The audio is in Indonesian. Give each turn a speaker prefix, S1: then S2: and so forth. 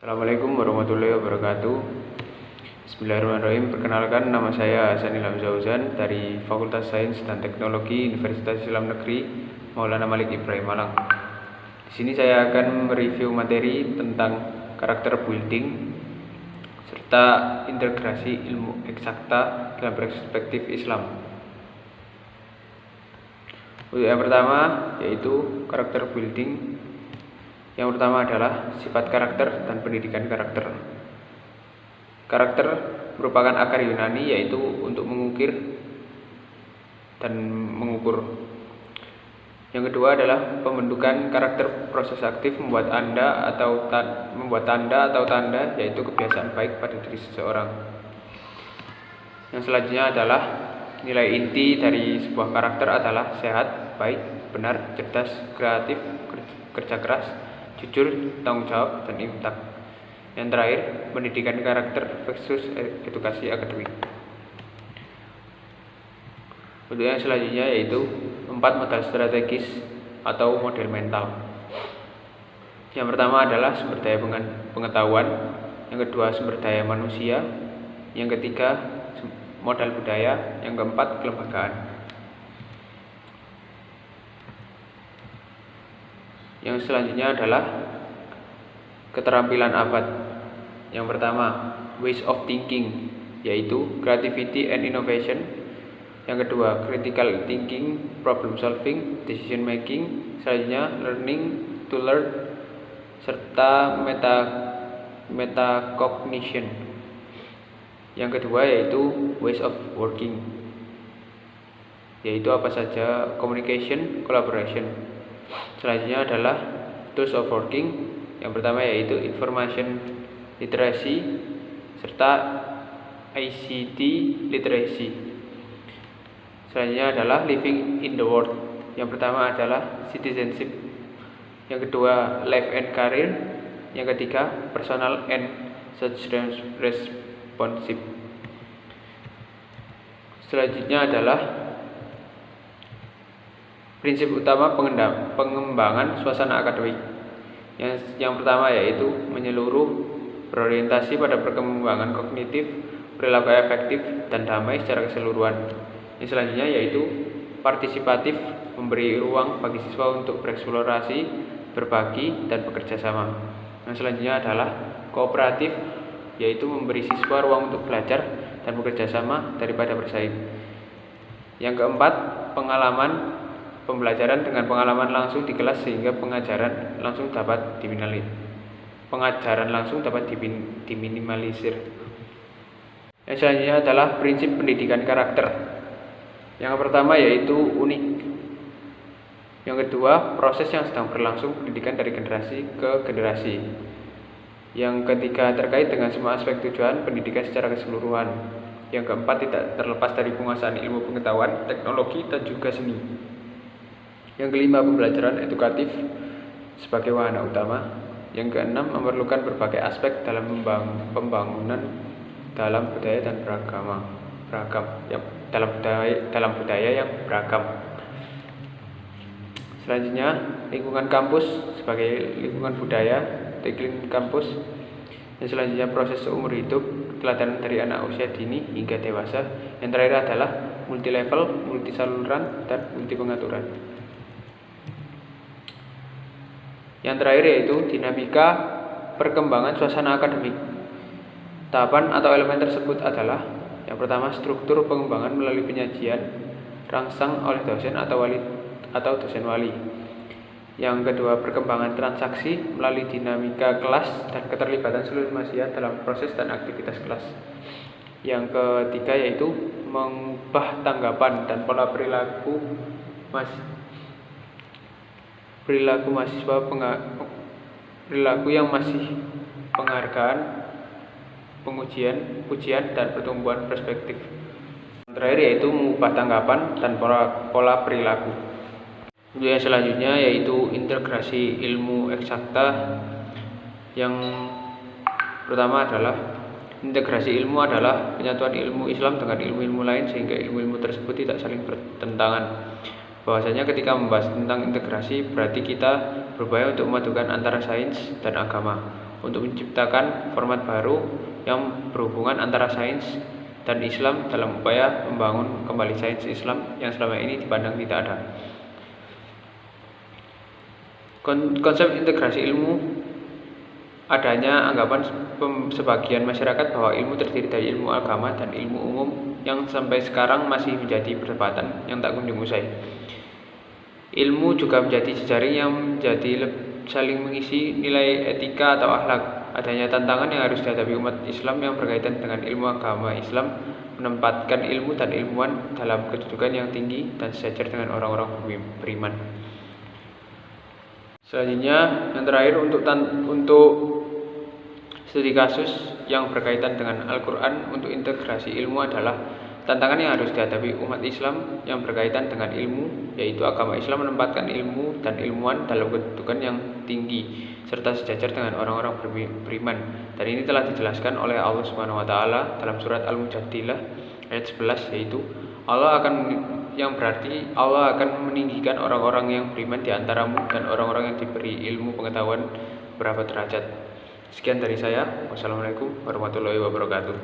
S1: Assalamualaikum warahmatullahi wabarakatuh. Bismillahirrahmanirrahim. Perkenalkan, nama saya Hasan Ilham Zauzan dari Fakultas Sains dan Teknologi Universitas Islam Negeri Maulana Malik Ibrahim Malang. Di sini saya akan mereview materi tentang karakter building serta integrasi ilmu eksakta dalam perspektif Islam. Untuk yang pertama yaitu karakter building. Yang pertama adalah sifat karakter dan pendidikan karakter. Karakter merupakan akar Yunani, yaitu untuk mengukir dan mengukur. Yang kedua adalah pembentukan karakter, proses aktif membuat tanda atau tanda, yaitu kebiasaan baik pada diri seseorang. Yang selanjutnya adalah nilai inti dari sebuah karakter adalah sehat, baik, benar, cerdas, kreatif, kerja keras, jujur, tanggung jawab, dan infak. Yang terakhir, pendidikan karakter versus edukasi akademik. Untuk yang selanjutnya yaitu 4 modal strategis atau model mental. Yang pertama adalah sumber daya pengetahuan, yang kedua sumber daya manusia, yang ketiga modal budaya, yang keempat kelembagaan. Yang selanjutnya adalah keterampilan abad. Yang pertama, ways of thinking, yaitu creativity and innovation. Yang kedua, critical thinking, problem solving, decision making. Selanjutnya, learning to learn serta metacognition. Yang kedua yaitu ways of working, yaitu apa saja communication, collaboration. Selanjutnya adalah tools of working. Yang pertama yaitu information literacy serta ICT literacy. Selanjutnya adalah living in the world. Yang pertama adalah citizenship. Yang kedua life and career. Yang ketiga personal and social responsive. Selanjutnya adalah prinsip utama pengembangan suasana akademik. Yang pertama yaitu menyeluruh, berorientasi pada perkembangan kognitif, perilaku efektif, dan damai secara keseluruhan. Yang selanjutnya yaitu partisipatif, memberi ruang bagi siswa untuk bereksplorasi, berbagi, dan bekerja sama. Yang selanjutnya adalah kooperatif, yaitu memberi siswa ruang untuk belajar dan bekerja sama daripada bersaing. Yang keempat, pembelajaran dengan pengalaman langsung di kelas sehingga pengajaran langsung dapat diminimalisir. Yang selanjutnya adalah prinsip pendidikan karakter. Yang pertama yaitu unik. Yang kedua, proses yang sedang berlangsung pendidikan dari generasi ke generasi. Yang ketiga, terkait dengan semua aspek tujuan pendidikan secara keseluruhan. Yang keempat, tidak terlepas dari penguasaan ilmu pengetahuan, teknologi, dan juga seni. Yang kelima, pembelajaran edukatif sebagai wahana utama. Yang keenam, memerlukan berbagai aspek dalam pembangunan dalam budaya dan beragam. Dalam budaya yang beragam. Selanjutnya, lingkungan kampus sebagai lingkungan budaya, iklim kampus. Yang selanjutnya, proses seumur hidup, keteladanan dari anak usia dini hingga dewasa. Yang terakhir adalah multilevel, multisaluran, dan multipengaturan. Yang terakhir yaitu dinamika perkembangan suasana akademik. Tahapan atau elemen tersebut adalah yang pertama, struktur pengembangan melalui penyajian rangsang oleh dosen atau dosen wali. Yang kedua, perkembangan transaksi melalui dinamika kelas dan keterlibatan seluruh mahasiswa dalam proses dan aktivitas kelas. Yang ketiga yaitu mengubah tanggapan dan pola perilaku mahasiswa, perilaku yang masih penghargaan, pujian, dan pertumbuhan perspektif. Yang terakhir yaitu mengubah tanggapan dan pola perilaku. Yang selanjutnya yaitu integrasi ilmu eksakta. Yang pertama adalah integrasi ilmu adalah penyatuan ilmu Islam dengan ilmu-ilmu lain sehingga ilmu-ilmu tersebut tidak saling bertentangan. Bahwasanya ketika membahas tentang integrasi berarti kita berupaya untuk memadukan antara sains dan agama. untuk menciptakan format baru yang berhubungan antara sains dan Islam dalam upaya membangun kembali sains Islam yang selama ini dipandang tidak ada. Konsep integrasi ilmu, adanya anggapan sebagian masyarakat bahwa ilmu terdiri dari ilmu agama dan ilmu umum yang sampai sekarang masih menjadi perdebatan yang tak kunjung usai. Ilmu juga menjadi jejaring yang saling mengisi nilai etika atau akhlak. Adanya tantangan yang harus dihadapi umat Islam yang berkaitan dengan ilmu agama Islam menempatkan ilmu dan ilmuwan dalam kedudukan yang tinggi dan sejajar dengan orang-orang beriman. Selanjutnya, yang terakhir untuk studi kasus yang berkaitan dengan Al-Quran untuk integrasi ilmu adalah tantangan yang harus dihadapi umat Islam yang berkaitan dengan ilmu, yaitu agama Islam menempatkan ilmu dan ilmuwan dalam kedudukan yang tinggi serta sejajar dengan orang-orang beriman. Dan ini telah dijelaskan oleh Allah Subhanahu wa taala dalam surat Al-Mujadilah ayat 11, yaitu yang berarti Allah akan meninggikan orang-orang yang beriman di antaramu dan orang-orang yang diberi ilmu pengetahuan beberapa derajat. Sekian dari saya. Wassalamualaikum warahmatullahi wabarakatuh.